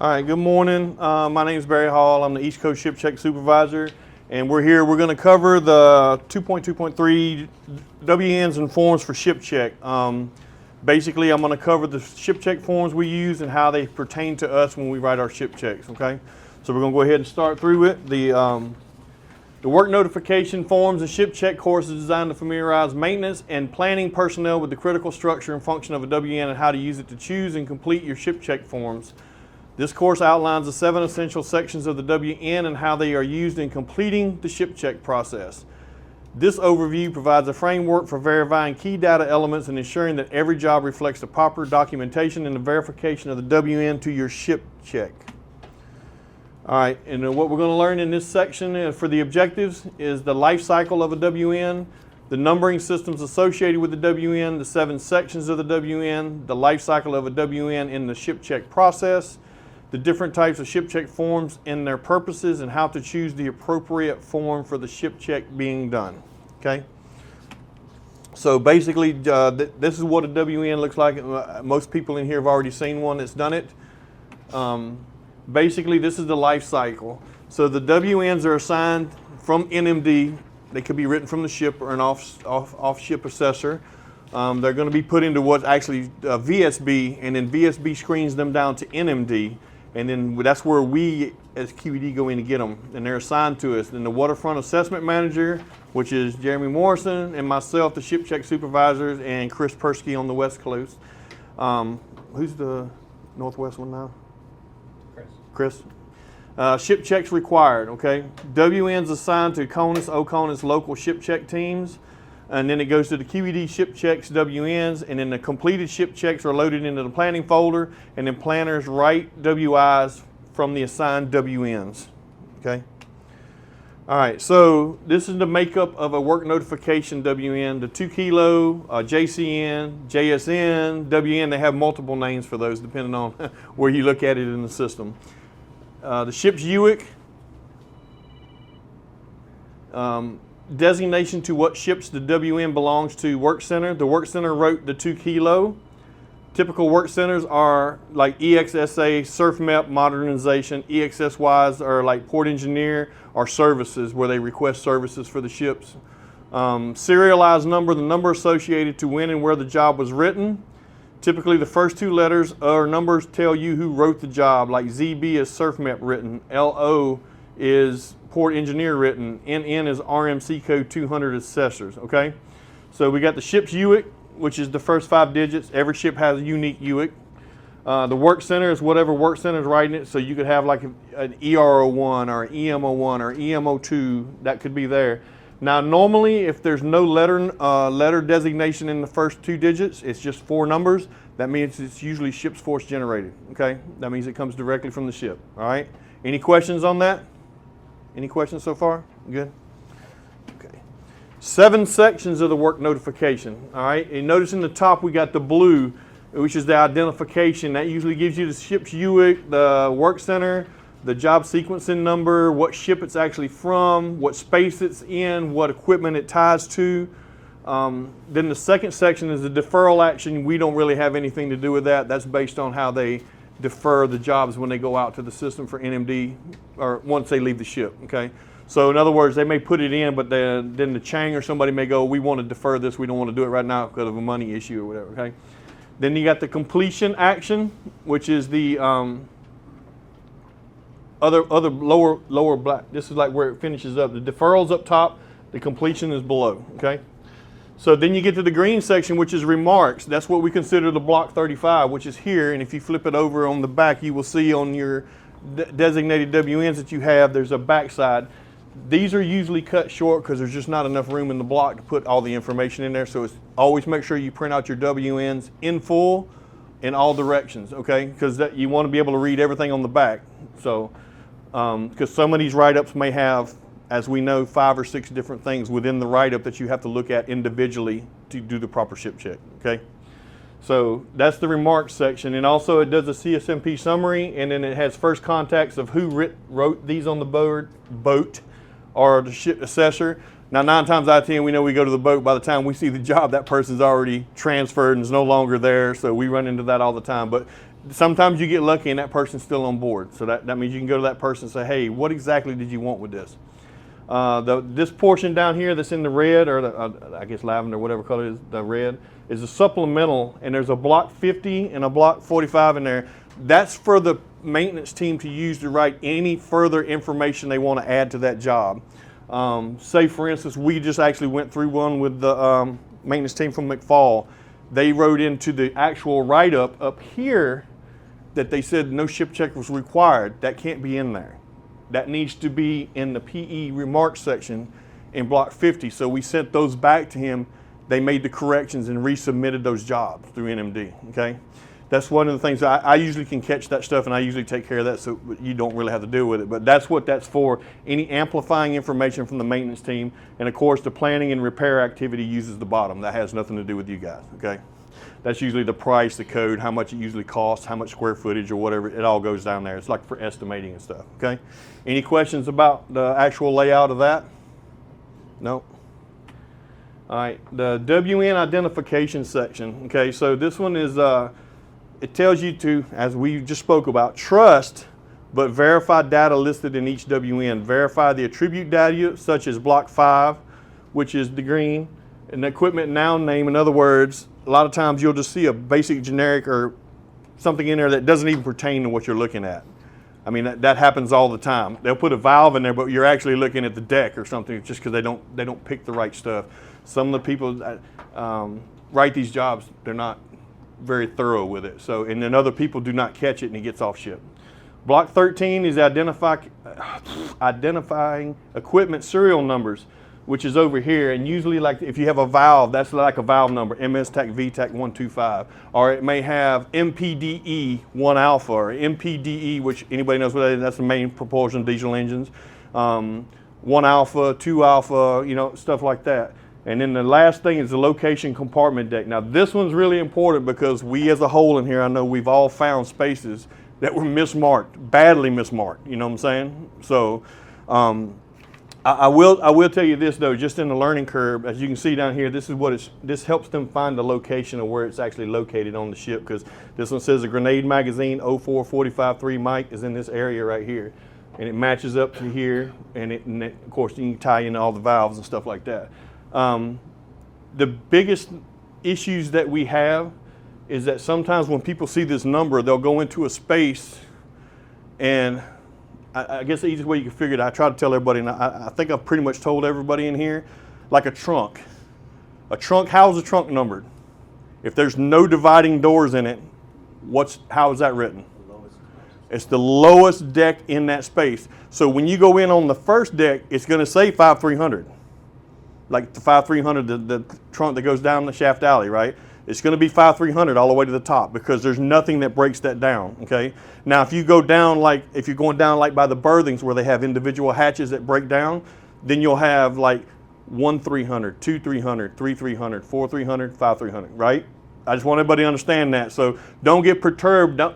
All right, good morning. My name is Barry Hall. I'm the East Coast Ship Check Supervisor, and we're going to cover the 2.2.3 WNs and forms for ship check. Basically, I'm going to cover the ship check forms we use and how they pertain to us when we write our ship checks, okay? So we're going to go ahead and start through it. The work notification forms and ship check course is designed to familiarize maintenance and planning personnel with the critical structure and function of a WN and how to use it to choose and complete your ship check forms. This course outlines the 7 essential sections of the WN and how they are used in completing the ship check process. This overview provides a framework for verifying key data elements and ensuring that every job reflects the proper documentation and the verification of the WN to your ship check. All right, and what we're going to learn in this section for the objectives is the life cycle of a WN, the numbering systems associated with the WN, the 7 sections of the WN, the life cycle of a WN in the ship check process, the different types of ship check forms and their purposes, and how to choose the appropriate form for the ship check being done, okay? So basically, this is what a WN looks like. Most people in here have already seen one that's done it. Basically, this is the life cycle. So the WNs are assigned from NMD. They could be written from the ship or an off-ship assessor. They're going to be put into what's actually VSB, and then VSB screens them down to NMD. And then that's where we as QED go in to get them, and they're assigned to us. Then the waterfront assessment manager, which is Jeremy Morrison, and myself, the ship check supervisors, and Chris Persky on the West Coast. Who's the Northwest one now? Chris. Ship checks required, okay? WNs assigned to CONUS, OCONUS local ship check teams. And then it goes to the QED ship checks WNs, and then the completed ship checks are loaded into the planning folder, and then planners write WIs from the assigned WNs, okay? All right, so this is the makeup of a work notification WN, the 2 kilo, JCN, JSN, WN. They have multiple names for those depending on where you look at it in the system. The ship's UIC, designation to what ships the WN belongs to work center. The work center wrote the 2 kilo. Typical work centers are like EXSA, SurfMap, modernization. EXSYs are like port engineer or services where they request services for the ships. Serialized number, the number associated to when and where the job was written. Typically the first 2 letters or numbers tell you who wrote the job, like ZB is SurfMap written, LO is port engineer written, NN is RMC code 200 assessors, okay? So we got the ship's UIC, which is the first 5 digits. Every ship has a unique UIC. The work center is whatever work center is writing it, so you could have like an ER01 or an EM01 or EM02, that could be there. Now normally if there's no letter designation in the first 2 digits, it's just 4 numbers, that means it's usually ship's force generated, okay? That means it comes directly from the ship, all right? Any questions on that? Any questions so far? Good? Okay. 7 sections of the work notification, all right? And notice in the top we got the blue, which is the identification. That usually gives you the ship's UIC, the work center, the job sequencing number, what ship it's actually from, what space it's in, what equipment it ties to. Then the second section is the deferral action. We don't really have anything to do with that. That's based on how they defer the jobs when they go out to the system for NMD or once they leave the ship, okay? So in other words, they may put it in, but then the Chang or somebody may go, we want to defer this, we don't want to do it right now because of a money issue or whatever, okay? Then you got the completion action, which is the other lower black. This is like where it finishes up. The deferral's up top, the completion is below, okay? So then you get to the green section, which is remarks. That's what we consider the block 35, which is here. And if you flip it over on the back, you will see on your designated WNs that you have, there's a backside. These are usually cut short because there's just not enough room in the block to put all the information in there. So it's always make sure you print out your WNs in full in all directions, okay? Because you want to be able to read everything on the back. So, because some of these write-ups may have, as we know, 5 or 6 different things within the write-up that you have to look at individually to do the proper ship check, okay? So that's the remarks section, and also it does a CSMP summary, and then it has first contacts of who wrote these on the boat or the ship assessor. Now 9 times out of 10 we know we go to the boat, by the time we see the job that person's already transferred and is no longer there, so we run into that all the time. But Sometimes you get lucky and that person's still on board. So that means you can go to that person and say, hey, what exactly did you want with this? This portion down here that's in the red, or I guess lavender, whatever color it is, the red, is a supplemental, and there's a block 50 and a block 45 in there. That's for the maintenance team to use to write any further information they want to add to that job. Say, for instance, we just actually went through one with the maintenance team from McFall. They wrote into the actual write-up up here that they said no ship check was required. That can't be in there. That needs to be in the PE remarks section in block 50. So we sent those back to him. They made the corrections and resubmitted those jobs through NMD, okay? That's one of the things I usually can catch that stuff, and I usually take care of that so you don't really have to deal with it. But that's what that's for, any amplifying information from the maintenance team. And of course, the planning and repair activity uses the bottom. That has nothing to do with you guys, okay? That's usually the price, the code, how much it usually costs, how much square footage or whatever. It all goes down there. It's like for estimating and stuff, okay? Any questions about the actual layout of that? No? All right, the WN identification section, okay? So this one is, it tells you to, as we just spoke about, trust but verify data listed in each WN. Verify the attribute data such as block 5, which is the green, and the equipment noun name. In other words, a lot of times you'll just see a basic generic or something in there that doesn't even pertain to what you're looking at. I mean, that happens all the time. They'll put a valve in there, but you're actually looking at the deck or something just because they don't pick the right stuff. Some of the people that write these jobs, they're not very thorough with it. So, and then other people do not catch it and it gets off ship. Block 13 is identifying equipment serial numbers, which is over here. And usually, like if you have a valve, that's like a valve number, MS-TAC, VTAC 125. Or it may have MPDE 1 alpha or MPDE, which anybody knows what that is. That's the main propulsion diesel engines. 1 alpha, 2 alpha, you know, stuff like that. And then the last thing is the location compartment deck. Now this one's really important because we as a whole in here, I know we've all found spaces that were mismarked, badly mismarked, you know what I'm saying? So I will tell you this though, just in the learning curve, as you can see down here, this helps them find the location of where it's actually located on the ship, because this one says a grenade magazine 04-45-3 mic is in this area right here. And it matches up to here, and of course you can tie in all the valves and stuff like that. The biggest issues that we have is that sometimes when people see this number, they'll go into a space, and I guess the easiest way you can figure it, I try to tell everybody, and I think I've pretty much told everybody in here, like a trunk. A trunk, how is a trunk numbered? If there's no dividing doors in it, how is that written? It's the lowest deck in that space. So when you go in on the first deck, it's going to say 5300. Like the 5300, the trunk that goes down the shaft alley, right? It's going to be 5300 all the way to the top because there's nothing that breaks that down, okay? Now, if you go down if you're going down like by the berthings where they have individual hatches that break down, then you'll have like 1300, 2300, 3300, 4300, 5300, right? I just want everybody to understand that. So don't get perturbed. The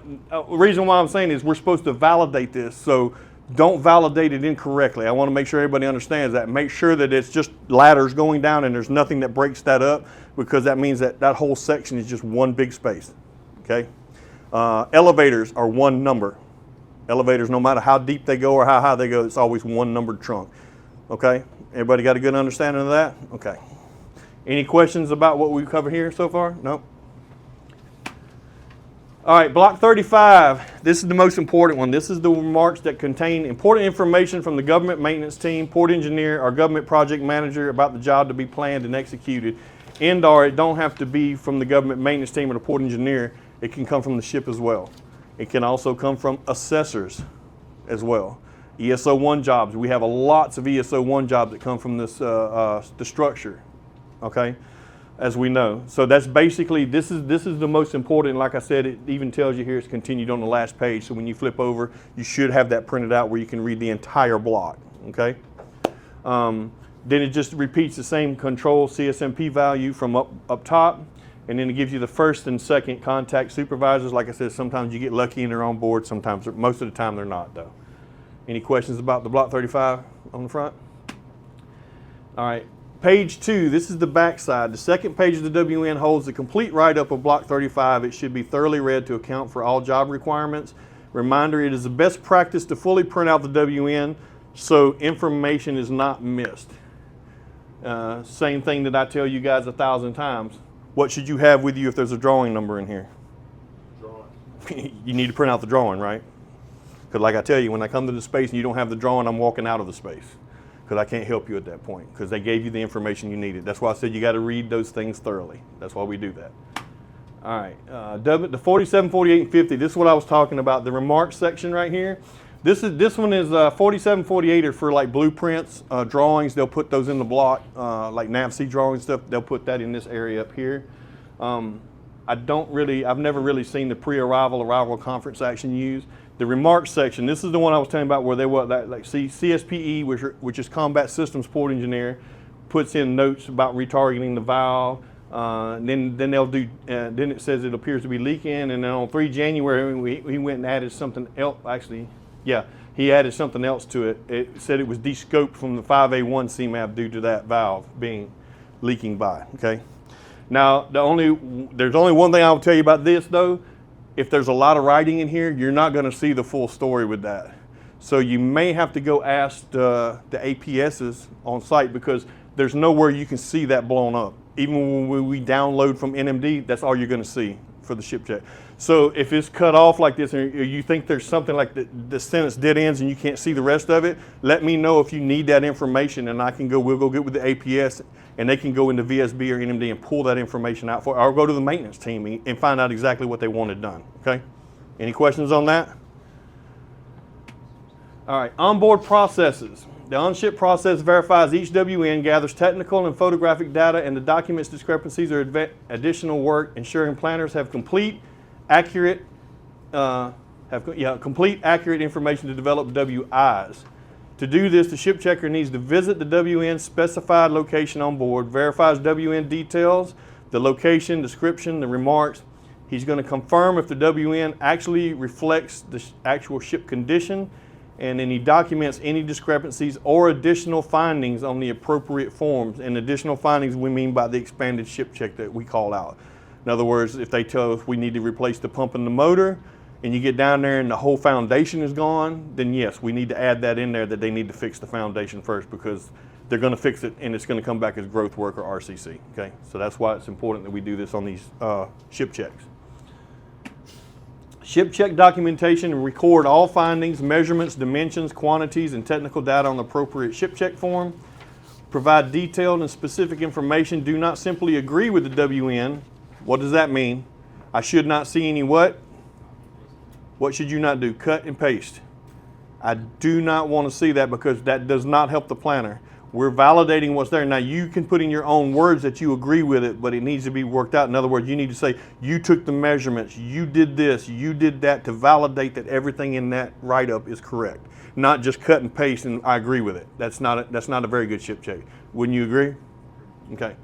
reason why I'm saying is we're supposed to validate this. So don't validate it incorrectly. I want to make sure everybody understands that. Make sure that it's just ladders going down and there's nothing that breaks that up, because that means that that whole section is just one big space, okay? Elevators are one number. Elevators, no matter how deep they go or how high they go, it's always one numbered trunk, okay? Everybody got a good understanding of that? Okay. Any questions about what we've covered here so far? No? All right, block 35, this is the most important one. This is the remarks that contain important information from the government maintenance team, port engineer, or government project manager about the job to be planned and executed. And/or it don't have to be from the government maintenance team or the port engineer. It can come from the ship as well. It can also come from assessors as well. ESO1 jobs, we have lots of ESO1 jobs that come from this the structure, okay? As we know. So that's basically, this is the most important. Like I said, it even tells you here it's continued on the last page. So when you flip over, you should have that printed out where you can read the entire block, okay? Then it just repeats the same control CSMP value from up top, and then it gives you the first and second contact supervisors. Like I said, sometimes you get lucky and they're on board, sometimes, most of the time they're not though. Any questions about the block 35 on the front? All right. Page 2, this is the back side. The second page of the WN holds the complete write-up of Block 35. It should be thoroughly read to account for all job requirements. Reminder, it is the best practice to fully print out the WN so information is not missed. Same thing that I tell you guys 1,000 times. What should you have with you if there's a drawing number in here? Drawing. You need to print out the drawing, right? Because like I tell you, when I come to the space and you don't have the drawing, I'm walking out of the space. Because I can't help you at that point, because they gave you the information you needed. That's why I said you got to read those things thoroughly. That's why we do that. All right, the 47, 48, and 50, this is what I was talking about, the remarks section right here. This one is 47, 48 are for like blueprints, drawings. They'll put those in the block, like NAVC drawing stuff. They'll put that in this area up here. I've never really seen the arrival conference action used. The remarks section, this is the one I was telling you about where they were, CSPE, which is Combat Systems Support Engineer, puts in notes about retargeting the valve. Then they'll do. Then it says it appears to be leaking, and then on 3 January he went and added something else. Actually, yeah, he added something else to it. It said it was descoped from the 5A1 CMAP due to that valve being leaking by. Okay. Now there's only one thing I'll tell you about this though. If there's a lot of writing in here, you're not going to see the full story with that. So you may have to go ask the APSs on site, because there's nowhere you can see that blown up. Even when we download from NMD, that's all you're going to see for the ship check. So if it's cut off like this, or you think there's something like the sentence dead ends and you can't see the rest of it, let me know if you need that information, and we'll go get with the APS, and they can go into VSB or NMD and pull that information out for, or go to the maintenance team and find out exactly what they wanted done. Okay? Any questions on that? All right, onboard processes. The on-ship process verifies each WN, gathers technical and photographic data, and the documents discrepancies or additional work, ensuring planners have complete, accurate information to develop WIs. To do this, the ship checker needs to visit the WN specified location on board, verifies WN details, the location, description, the remarks. He's going to confirm if the WN actually reflects the actual ship condition, and then he documents any discrepancies or additional findings on the appropriate forms. And additional findings we mean by the expanded ship check that we call out. In other words, if they tell us we need to replace the pump and the motor, and you get down there and the whole foundation is gone, then yes, we need to add that in there, that they need to fix the foundation first, because they're going to fix it and it's going to come back as growth work or RCC. Okay, so that's why it's important that we do this on these ship checks. Ship check documentation, record all findings, measurements, dimensions, quantities, and technical data on the appropriate ship check form. Provide detailed and specific information. Do not simply agree with the WN. What does that mean? I should not see any what? What should you not do? Cut and paste. I do not want to see that, because that does not help the planner. We're validating what's there. Now you can put in your own words that you agree with it, but it needs to be worked out. In other words, you need to say, you took the measurements, you did this, you did that, to validate that everything in that write-up is correct. Not just cut and paste and I agree with it. That's not a very good ship check. Wouldn't you agree? Okay.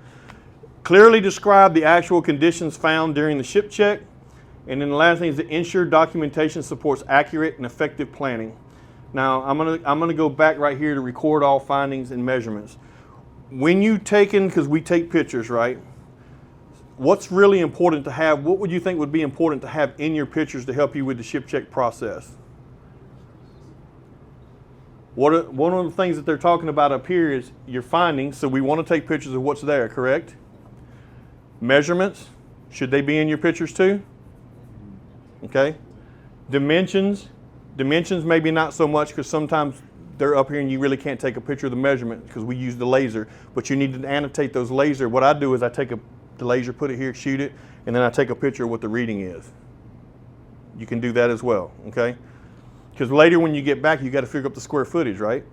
Clearly describe the actual conditions found during the ship check. And then the last thing is to ensure documentation supports accurate and effective planning. Now I'm gonna go back right here to record all findings and measurements. When you because we take pictures, right? What's really important to have? What would you think would be important to have in your pictures to help you with the ship check process? One of the things that they're talking about up here is your findings. So we want to take pictures of what's there, correct? Measurements, should they be in your pictures too? Okay. Dimensions maybe not so much, because sometimes they're up here and you really can't take a picture of the measurement because we use the laser, but you need to annotate those laser. What I do is I take the laser, put it here, shoot it, and then I take a picture of what the reading is. You can do that as well, okay? Because later when you get back, you got to figure up the square footage, right?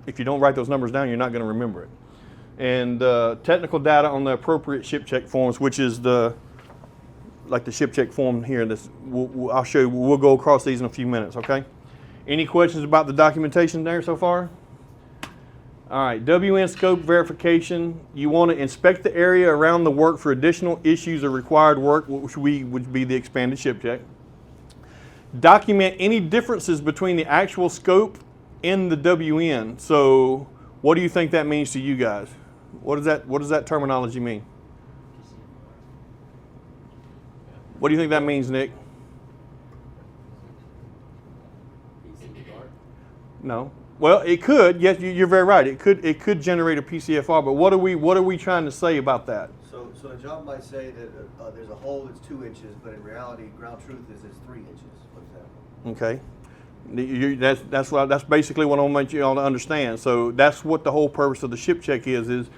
If you don't write those numbers down, you're not going to remember it. And technical data on the appropriate ship check forms, which is like the ship check form here. I'll show you. We'll go across these in a few minutes, okay? Any questions about the documentation there so far? All right, WN scope verification. You want to inspect the area around the work for additional issues or required work, which would be the expanded ship check. Document any differences between the actual scope and the WN. So what do you think that means to you guys? What does that terminology mean? What do you think that means, Nick? No. Well, it could. Yes, you're very right. It could generate a PCFR. But what are we trying to say about that? So a job might say that there's a hole that's 2 inches, but in reality, ground truth is it's 3 inches, for example. Okay. That's basically what I want you all to understand. So that's what the whole purpose of the ship check is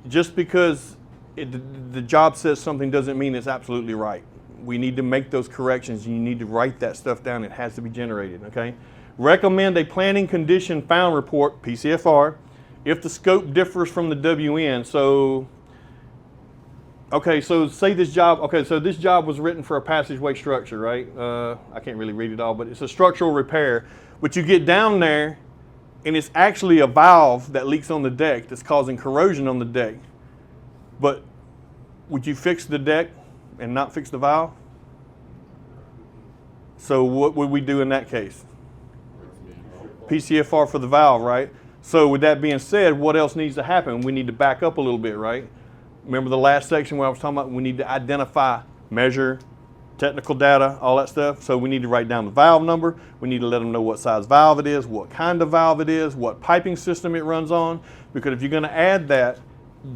just because the job says something doesn't mean it's absolutely right. We need to make those corrections, and you need to write that stuff down. It has to be generated, okay? Recommend a planning condition found report, PCFR, if the scope differs from the WN. So, okay, so say this job, so this job was written for a passageway structure, right? I can't really read it all, but it's a structural repair. But you get down there, and it's actually a valve that leaks on the deck that's causing corrosion on the deck. But would you fix the deck and not fix the valve? So what would we do in that case? PCFR for the valve, right? So with that being said, what else needs to happen? We need to back up a little bit, right? Remember the last section where I was talking about we need to identify, measure, technical data, all that stuff. So we need to write down the valve number. We need to let them know what size valve it is, what kind of valve it is, what piping system it runs on. Because if you're going to add that,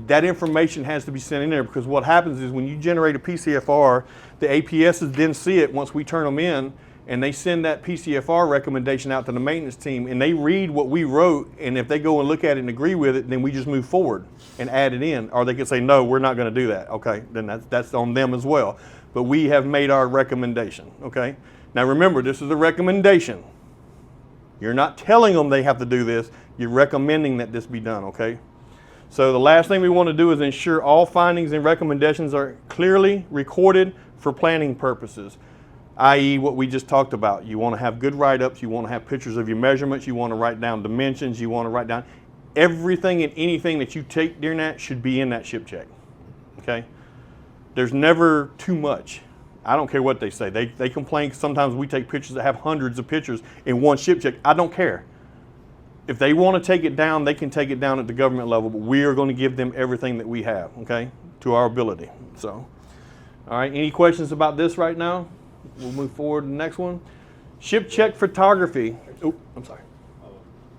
that information has to be sent in there, because what happens is when you generate a PCFR, the APSs then see it once we turn them in, and they send that PCFR recommendation out to the maintenance team, and they read what we wrote, and if they go and look at it and agree with it, then we just move forward and add it in. Or they could say, no, we're not going to do that. Okay, then that's on them as well. But we have made our recommendation, okay? Now remember, this is a recommendation. You're not telling them they have to do this. You're recommending that this be done, okay? So the last thing we want to do is ensure all findings and recommendations are clearly recorded for planning purposes, i.e. what we just talked about. You want to have good write-ups, you want to have pictures of your measurements, you want to write down dimensions, you want to write down everything and anything that you take during that should be in that ship check, okay? There's never too much. I don't care what they say. They complain sometimes we take pictures that have hundreds of pictures in one ship check. I don't care. If they want to take it down, they can take it down at the government level, but we are going to give them everything that we have, okay, to our ability. So, all right, any questions about this right now? We'll move forward to the next one. Ship check photography. Oh, I'm sorry.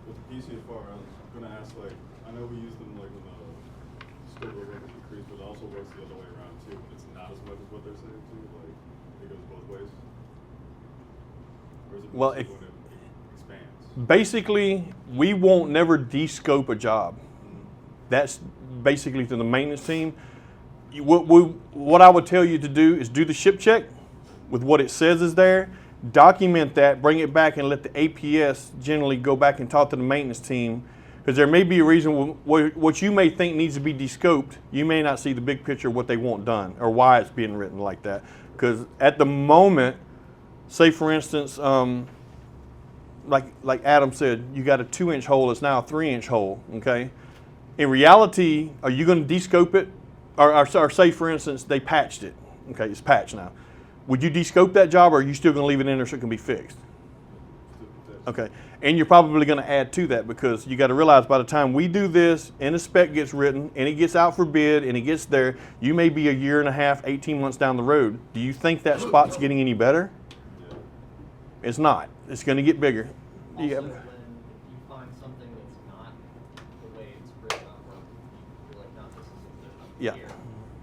With the PCFR, I was going to ask, like, I know we use them like when the scope of work is increased, but it also works the other way around too. It's not as much as what they're saying too. Like, it goes both ways. Or is it Well, when it expands? Basically, we won't never de-scope a job. That's basically to the maintenance team. What I would tell you to do is do the ship check with what it says is there, document that, bring it back, and let the APS generally go back and talk to the maintenance team, because there may be a reason what you may think needs to be de-scoped, you may not see the big picture of what they want done or why it's being written like that. Because at the moment, say for instance, like Adam said, you got a 2-inch hole, it's now a 3-inch hole, okay? In reality, are you going to de-scope it? Or say for instance, they patched it, okay, it's patched now. Would you de-scope that job, or are you still going to leave it in there so it can be fixed? Okay, and you're probably going to add to that, because you got to realize by the time we do this and the spec gets written and it gets out for bid and it gets there, you may be a year and a half, 18 months down the road. Do you think that spot's getting any better? It's not. It's going to get bigger. Also, when you find something that's not the way it's written on, or you're like, no, this isn't Yeah. here,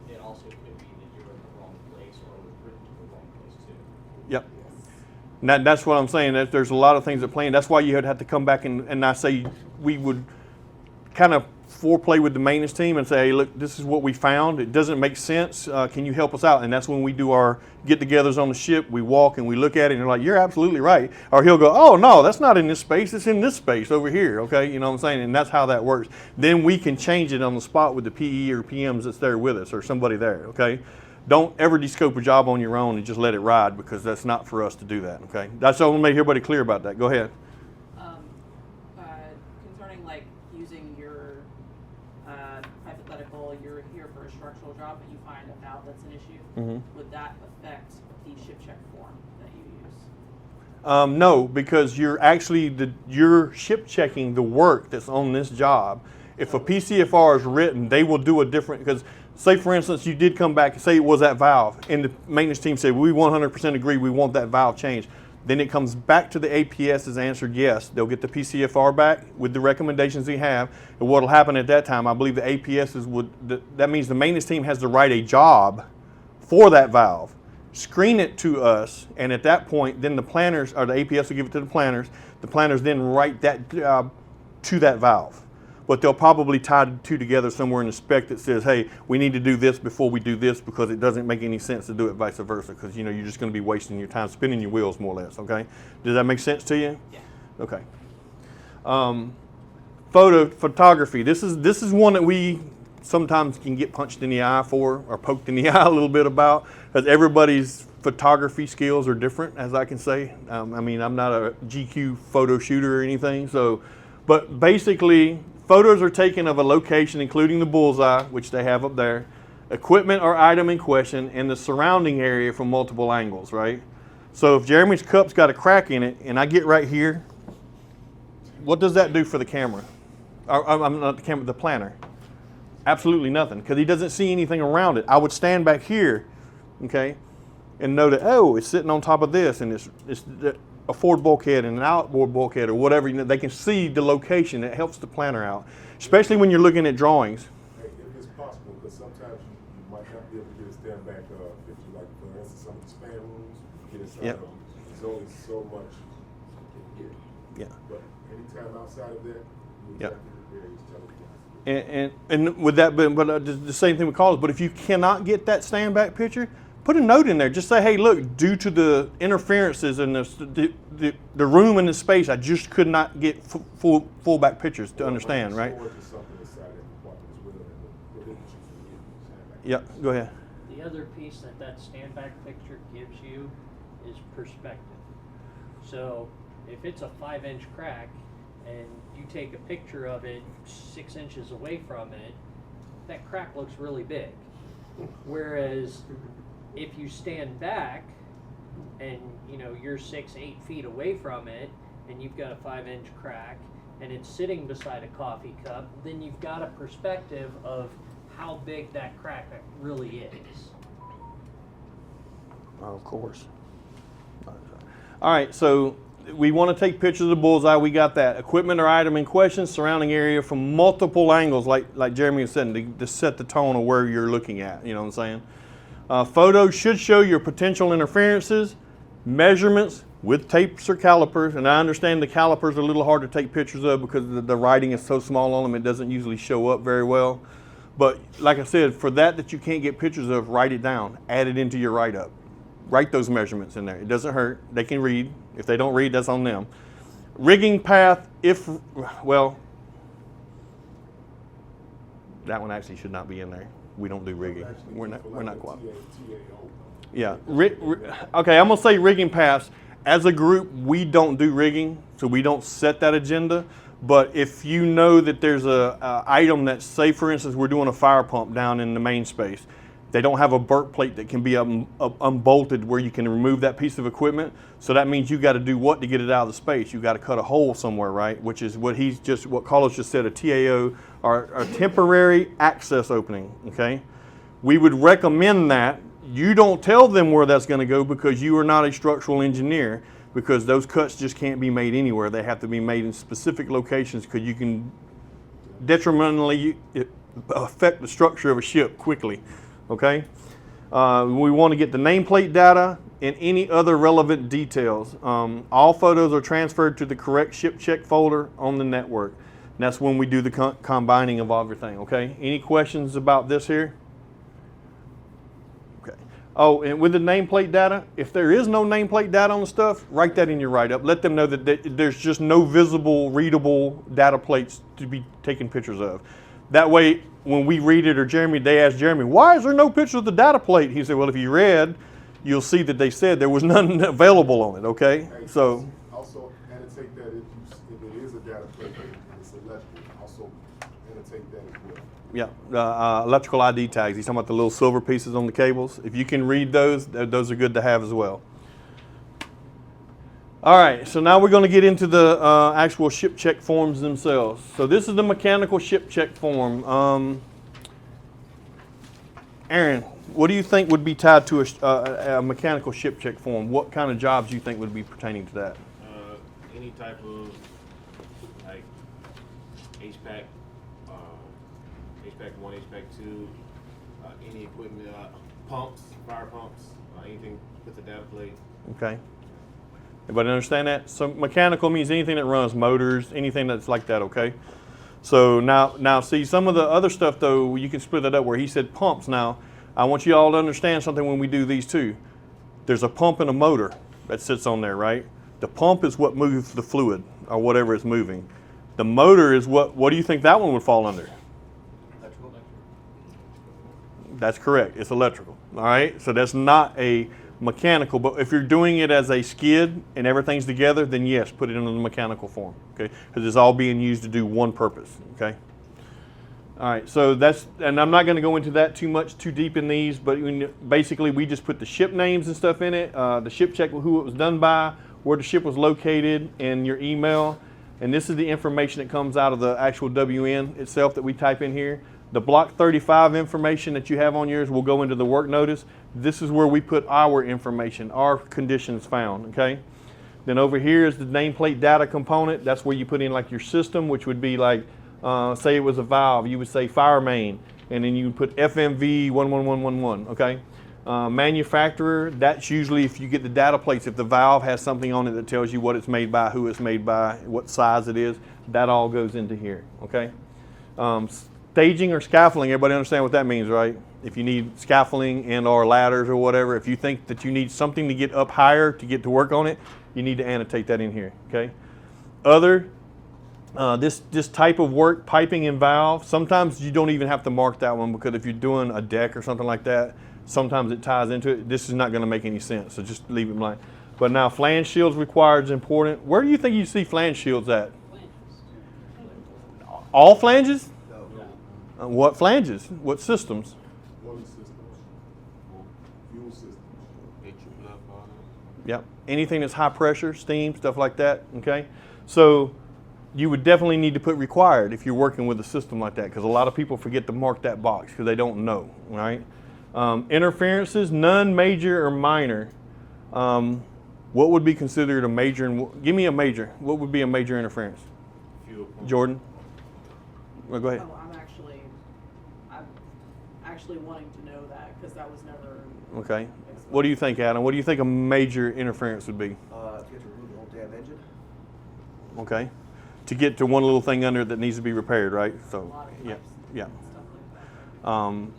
it also could be that you're in the wrong place, or it was written to the wrong place too. Yep. And that's what I'm saying. That there's a lot of things at play. And that's why you would have to come back and I say we would kind of foreplay with the maintenance team and say, hey, look, this is what we found. It doesn't make sense. Can you help us out? And that's when we do our get-togethers on the ship. We walk and we look at it and they're like, you're absolutely right. Or he'll go, oh, no, that's not in this space. It's in this space over here. Okay, you know what I'm saying? And that's how that works. Then we can change it on the spot with the PE or PMs that's there with us or somebody there. Okay. Don't ever de-scope a job on your own and just let it ride, because that's not for us to do that, okay? That's all, I want to make everybody clear about that. Go ahead. Concerning like using your hypothetical, you're here for a structural job, but you find a valve that's an issue, would that affect the ship check form that you use? No, because you're actually you're ship checking the work that's on this job, If a PCFR is written, they will do a different, because say for instance, you did come back and say it was that valve, and the maintenance team said, we 100% agree, we want that valve changed. Then it comes back to the APS as answered yes. They'll get the PCFR back with the recommendations we have. And what will happen at that time, I believe the APSs that means the maintenance team has to write a job for that valve, screen it to us, and at that point, then the planners, or the APS will give it to the planners then write that job to that valve. But they'll probably tie the two together somewhere in the spec that says, hey, we need to do this before we do this because it doesn't make any sense to do it vice versa, because you're just going to be wasting your time, spinning your wheels more or less, okay? Does that make sense to you? Yeah. Okay. Photography. This is one that we sometimes can get punched in the eye for, or poked in the eye a little bit about, because everybody's photography skills are different, as I can say. I mean, I'm not a GQ photo shooter or anything, but basically, photos are taken of a location, including the bullseye, which they have up there, equipment or item in question, and the surrounding area from multiple angles, right? So if Jeremy's cup's got a crack in it, and I get right here, what does that do for the camera? I'm not the camera, the planner. Absolutely nothing, because he doesn't see anything around it. I would stand back here, okay, and know that, oh, it's sitting on top of this, and it's a forward bulkhead and an outboard bulkhead or whatever. They can see the location. It helps the planner out, especially when you're looking at drawings. Hey, if it's possible, because sometimes you might not be able to get a stand back picture, like for instance, some of the span rooms, get inside Yep. of them. There's only so much you can get. Yeah. But anytime outside of that, you Yep. have to prepare these telegrams. And with that, but the same thing with calls. But if you cannot get that stand back picture, put a note in there. Just say, hey, look, due to the interferences and the room and the space, I just could not get full back pictures to understand, right? Storage is something inside that compartment as well, and prevent you from getting stand back. Yeah, go ahead. The other piece that stand back picture gives you is perspective. So if it's a 5-inch crack and you take a picture of it 6 inches away from it, that crack looks really big. Whereas if you stand back and you're 6-8 feet away from it and you've got a 5-inch crack and it's sitting beside a coffee cup, then you've got a perspective of how big that crack really is. Of course. All right, so we want to take pictures of the bullseye. We got that. Equipment or item in question, surrounding area from multiple angles, like Jeremy was saying, to set the tone of where you're looking at. You know what I'm saying? Photos should show your potential interferences, measurements with tapes or calipers. And I understand the calipers are a little hard to take pictures of because the writing is so small on them, it doesn't usually show up very well. But like I said, for that you can't get pictures of, write it down. Add it into your write-up. Write those measurements in there. It doesn't hurt. They can read. If they don't read, that's on them. Rigging path, well, that one actually should not be in there. We don't do rigging. We're not quite. Yeah. Okay, I'm gonna say rigging paths. As a group, we don't do rigging, so we don't set that agenda. But if you know that there's a item that, say for instance, we're doing a fire pump down in the main space, they don't have a burp plate that can be unbolted where you can remove that piece of equipment. So that means you got to do what to get it out of the space? You got to cut a hole somewhere, right? Which is what Carlos just said, a TAO, or a temporary access opening, okay? We would recommend that. You don't tell them where that's going to go because you are not a structural engineer, because those cuts just can't be made anywhere. They have to be made in specific locations because you can detrimentally affect the structure of a ship quickly. Okay, we want to get the nameplate data and any other relevant details. All photos are transferred to the correct ship check folder on the network. And that's when we do the combining of everything. Okay, any questions about this here? Okay. Oh, and with the nameplate data, if there is no nameplate data on the stuff, write that in your write-up. Let them know that there's just no visible, readable data plates to be taken pictures of. That way, when we read it, or they ask Jeremy, why is there no picture of the data plate? He said, well, if you read, you'll see that they said there was none available on it, okay? Hey, So also annotate that if it is a data plate and it's electrical, also annotate that as well. yeah, electrical ID tags. He's talking about the little silver pieces on the cables. If you can read those, those are good to have as well. All right, so now we're going to get into the actual ship check forms themselves. So this is the mechanical ship check form. Aaron, what do you think would be tied to a mechanical ship check form? What kind of jobs do you think would be pertaining to that? Any type of like HVAC, HVAC 1, HVAC 2, any equipment, pumps, fire pumps, anything with the data plate. Okay. Everybody understand that? So mechanical means anything that runs motors, anything that's like that, okay? So now see, some of the other stuff though, you can split it up where he said pumps. Now, I want you all to understand something when we do these too. There's a pump and a motor that sits on there, right? The pump is what moves the fluid or whatever is moving. The motor is what do you think that one would fall under? Electrical. That's correct, it's electrical, all right? So that's not a mechanical, but if you're doing it as a skid and everything's together, then yes, put it in the mechanical form, okay? Because it's all being used to do one purpose, okay? All right, so that's, and I'm not going to go into that too deep in these, but basically we just put the ship names and stuff in it, the ship check, who it was done by, where the ship was located, and your email. And this is the information that comes out of the actual WN itself that we type in here. The block 35 information that you have on yours will go into the work notice. This is where we put our information, our conditions found, okay? Then over here is the nameplate data component. That's where you put in like your system, which would be like, say it was a valve, you would say fire main, and then you would put FMV 11111, okay? Manufacturer, that's usually if you get the data plates, if the valve has something on it that tells you what it's made by, who it's made by, what size it is, that all goes into here, okay? Staging or scaffolding, everybody understand what that means, right? If you need scaffolding and or ladders or whatever, if you think that you need something to get up higher to get to work on it, you need to annotate that in here, okay? Other, this type of work, piping and valve, sometimes you don't even have to mark that one because if you're doing a deck or something like that, sometimes it ties into it. This is not going to make any sense, so just leave it blank. But now flange shields required is important. Where do you think you see flange shields at? All flanges? No. What flanges? What systems? Water systems, fuel systems. Yep. Anything that's high pressure, steam, stuff like that, okay? So you would definitely need to put required if you're working with a system like that because a lot of people forget to mark that box because they don't know, right? Interferences, none, major, or minor. What would be considered a major? And give me a major. What would be a major interference? Fuel pump. Jordan? Well, go ahead. Oh, I'm actually wanting to know that because that was never. Okay. What do you think, Adam? What do you think a major interference would be? You have to remove the whole damn engine. Okay. To get to one little thing under it that needs to be repaired, right? A So, lot of yeah, pipes yeah. and stuff like that.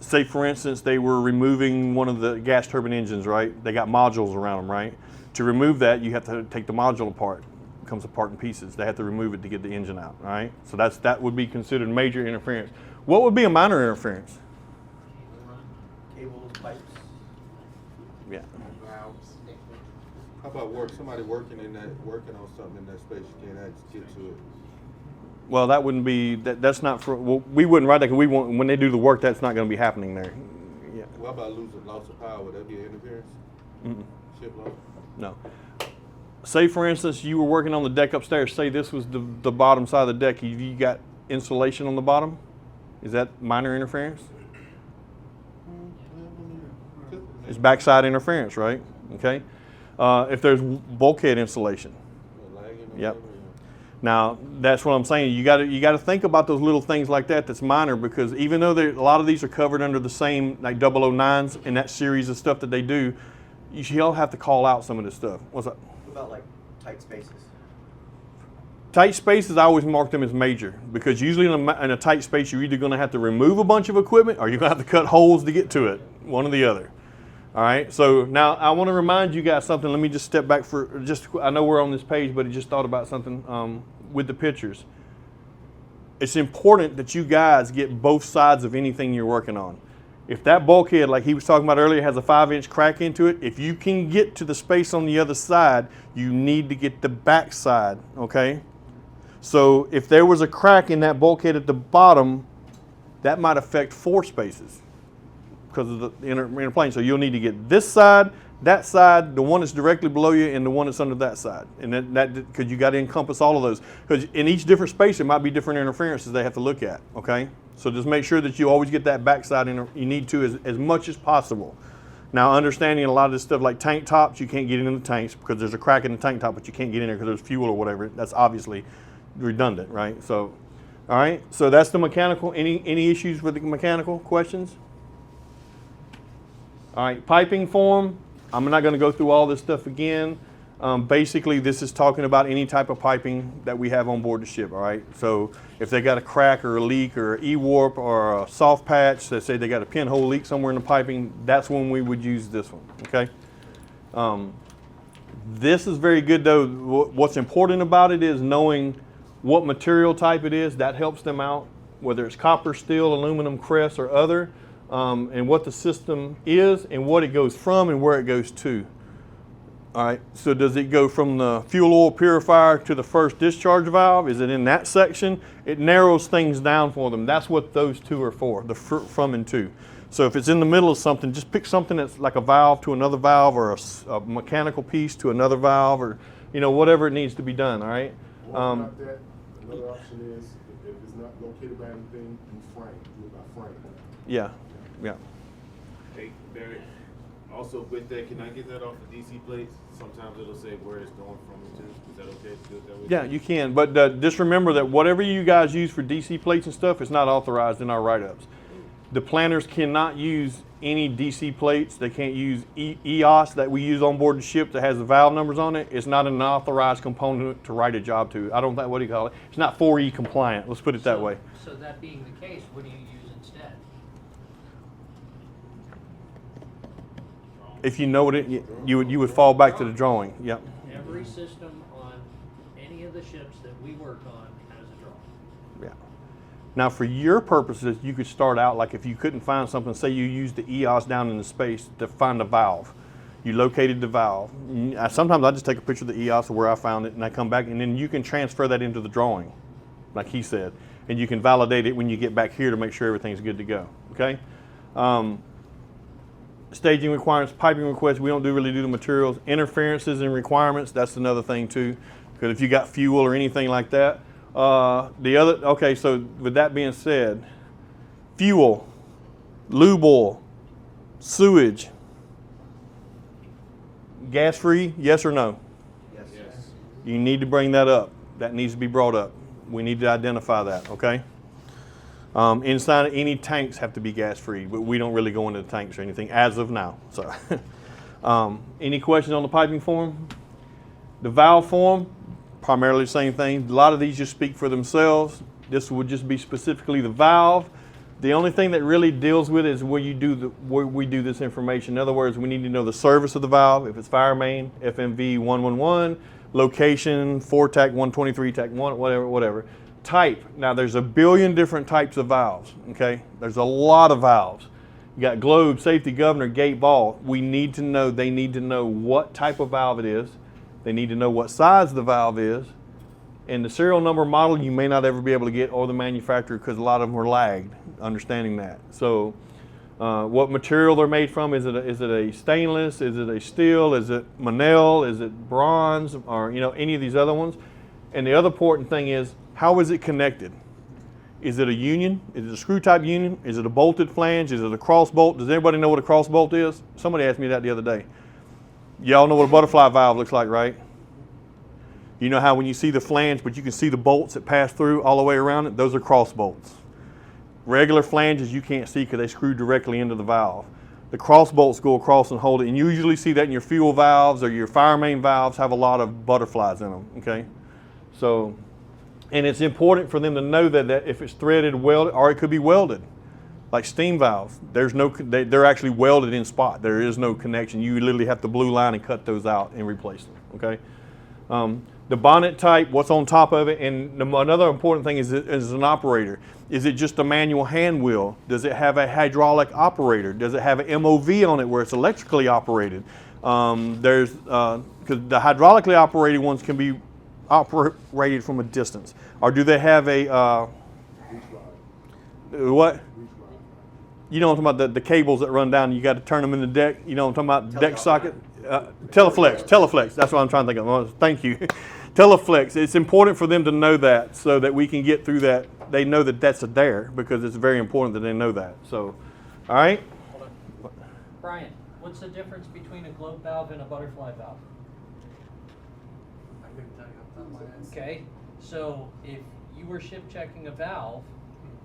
Say, for instance, they were removing one of the gas turbine engines, right? They got modules around them, right? To remove that, you have to take the module apart. It comes apart in pieces. They have to remove it to get the engine out, right? So that would be considered major interference. What would be a minor interference? Cables, pipes. Yeah. Valves. How about somebody working on something in that space, you can't actually get to it? Well, that wouldn't be, that's not for, well, we wouldn't write that because when they do the work, that's not going to be happening there. Yeah. What about loss of power? Would that be an interference? Mm-mm. Ship loss? No. Say, for instance, you were working on the deck upstairs. Say this was the bottom side of the deck. You got insulation on the bottom. Is that minor interference? It's backside interference, right? Okay. If there's bulkhead insulation. Yep. Now, that's what I'm saying. You got to think about those little things like that that's minor because even though a lot of these are covered under the same like 009s and that series of stuff that they do, you should all have to call out some of this stuff. What's up? What about like tight spaces? Tight spaces, I always mark them as major because usually in a tight space, you're either going to have to remove a bunch of equipment or you're going to have to cut holes to get to it, one or the other. All right, so now I want to remind you guys something. Let me just step back I know we're on this page, but I just thought about something with the pictures. It's important that you guys get both sides of anything you're working on. If that bulkhead, like he was talking about earlier, has a 5-inch crack into it, if you can get to the space on the other side, you need to get the back side, okay? So if there was a crack in that bulkhead at the bottom, that might affect 4 spaces. because of the inner plane. So you'll need to get this side, that side, the one that's directly below you, and the one that's under that side. And that because you got to encompass all of those. Because in each different space, there might be different interferences they have to look at. Okay, so just make sure that you always get that backside in. You need to as much as possible. Now, understanding a lot of this stuff like tank tops, you can't get in the tanks because there's a crack in the tank top, but you can't get in there because there's fuel or whatever. That's obviously redundant, right? So, all right. So that's the mechanical. Any issues with the mechanical questions? All right. Piping form. I'm not going to go through all this stuff again. Basically, this is talking about any type of piping that we have on board the ship, all right? So if they got a crack or a leak or an E-warp or a soft patch, let's say they got a pinhole leak somewhere in the piping, that's when we would use this one, okay? This is very good though. What's important about it is knowing what material type it is. That helps them out, whether it's copper, steel, aluminum, crest, or other, and what the system is and what it goes from and where it goes to. All right, so does it go from the fuel oil purifier to the first discharge valve? Is it in that section? It narrows things down for them. That's what those two are for, the from and to. So if it's in the middle of something, just pick something that's like a valve to another valve or a mechanical piece to another valve or, whatever it needs to be done, all right? What about that? Another option is, if it's not located by anything, you frame, do it by frame. Yeah. Hey, Barry, also with that, can I get that off the DC plates? Sometimes it'll say where it's going from to. Is that okay to do it that way? Yeah, you can, but just remember that whatever you guys use for DC plates and stuff is not authorized in our write-ups. The planners cannot use any DC plates. They can't use EOS that we use on board the ship that has the valve numbers on it. It's not an authorized component to write a job to. I don't think, what do you call it? It's not 4E compliant. Let's put it that way. So that being the case, what do you use instead? If you know what you would fall back to the drawing. Yep. Every system on any of the ships that we work on has a drawing. Yeah. Now, for your purposes, you could start out like if you couldn't find something, say you used the EOS down in the space to find a valve. You located the valve. Sometimes I just take a picture of the EOS of where I found it and I come back and then you can transfer that into the drawing, like he said. And you can validate it when you get back here to make sure everything's good to go, okay? Staging requirements, piping requests, we don't really do the materials. Interferences and requirements, that's another thing too. Because if you got fuel or anything like that. Okay, so with that being said, fuel, lube oil, sewage, gas free, yes or no? Yes. You need to bring that up. That needs to be brought up. We need to identify that, okay? Inside of any tanks have to be gas free, but we don't really go into the tanks or anything as of now. So, any questions on the piping form? The valve form, primarily the same thing. A lot of these just speak for themselves. This would just be specifically the valve. The only thing that really deals with it is where we do this information. In other words, we need to know the service of the valve, if it's fire main, FMV 111, location, 4-tac 123, tac 1, whatever. Type. Now there's a billion different types of valves, okay? There's a lot of valves. You got globe, safety, governor, gate, ball. They need to know what type of valve it is. They need to know what size the valve is. And the serial number model you may not ever be able to get, or the manufacturer, because a lot of them are lagged, understanding that. So what material they're made from, is it a stainless, is it a steel, is it Monel, is it bronze, or any of these other ones. And the other important thing is, how is it connected? Is it a union? Is it a screw type union? Is it a bolted flange? Is it a cross bolt? Does anybody know what a cross bolt is? Somebody asked me that the other day. Y'all know what a butterfly valve looks like, right? You know how when you see the flange, but you can see the bolts that pass through all the way around it? Those are cross bolts. Regular flanges you can't see because they screw directly into the valve. The cross bolts go across and hold it, and you usually see that in your fuel valves or your fire main valves have a lot of butterflies in them, okay? So, and it's important for them to know that if it's threaded, welded, or it could be welded, like steam valves. They're actually welded in spot. There is no connection. You literally have to blue line and cut those out and replace them, okay? The bonnet type, what's on top of it, and another important thing is an operator. Is it just a manual hand wheel? Does it have a hydraulic operator? Does it have an MOV on it where it's electrically operated? Because the hydraulically operated ones can be operated from a distance. Or do they have a what? You know what I'm talking about, the cables that run down, you got to turn them in the deck. You know what I'm talking about, deck socket? Teleflex, that's what I'm trying to think of. Oh, thank you. Teleflex, it's important for them to know that so that we can get through that. They know that that's there because it's very important that they know that. So, all right? Hold on. Brian, what's the difference between a globe valve and a butterfly valve? I couldn't tell you off the top of my head. Okay, so if you were ship checking a valve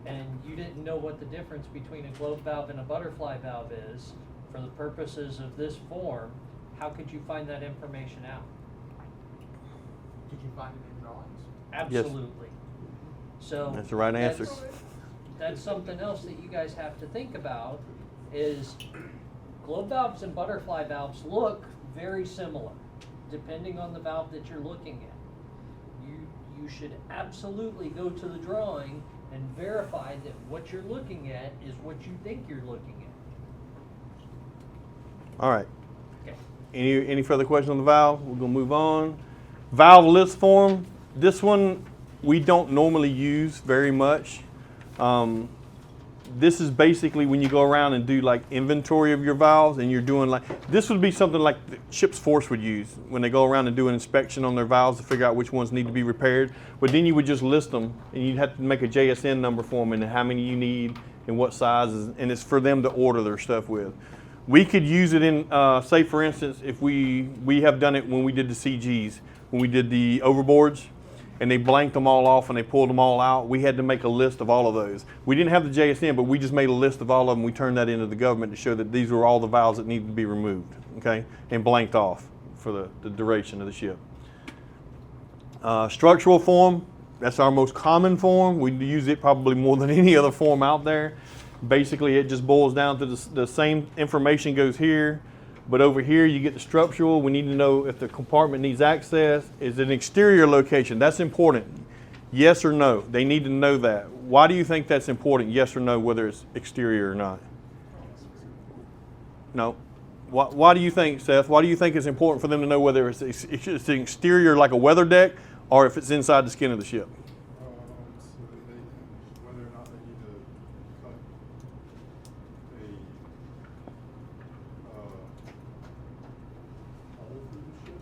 and you didn't know what the difference between a globe valve and a butterfly valve is, for the purposes of this form, how could you find that information out? Did you find it in drawings? Absolutely. So That's the right answer. That's something else that you guys have to think about is globe valves and butterfly valves look very similar, depending on the valve that you're looking at. You should absolutely go to the drawing and verify that what you're looking at is what you think you're looking at. All right. Okay. Any further questions on the valve? We're going to move on. Valve list form. This one we don't normally use very much. This is basically when you go around and do like inventory of your valves and you're doing like, this would be something like the ship's force would use when they go around and do an inspection on their valves to figure out which ones need to be repaired. But then you would just list them and you'd have to make a JSN number for them and how many you need and what sizes, and it's for them to order their stuff with. We could use it in, say for instance, if we have done it when we did the CGs, when we did the overboards, and they blanked them all off and they pulled them all out. We had to make a list of all of those. We didn't have the JSN, but we just made a list of all of them. We turned that into the government to show that these were all the valves that needed to be removed, okay, and blanked off for the duration of the ship. Structural form, that's our most common form. We use it probably more than any other form out there. Basically, it just boils down to the same information goes here. But over here, you get the structural. We need to know if the compartment needs access. Is it an exterior location? That's important. Yes or no? They need to know that. Why do you think that's important? Yes or no, whether it's exterior or not? No. Why do you think, Seth? Why do you think it's important for them to know whether it's an exterior like a weather deck or if it's inside the skin of the ship? So whether or not they need to cut a hole through the ship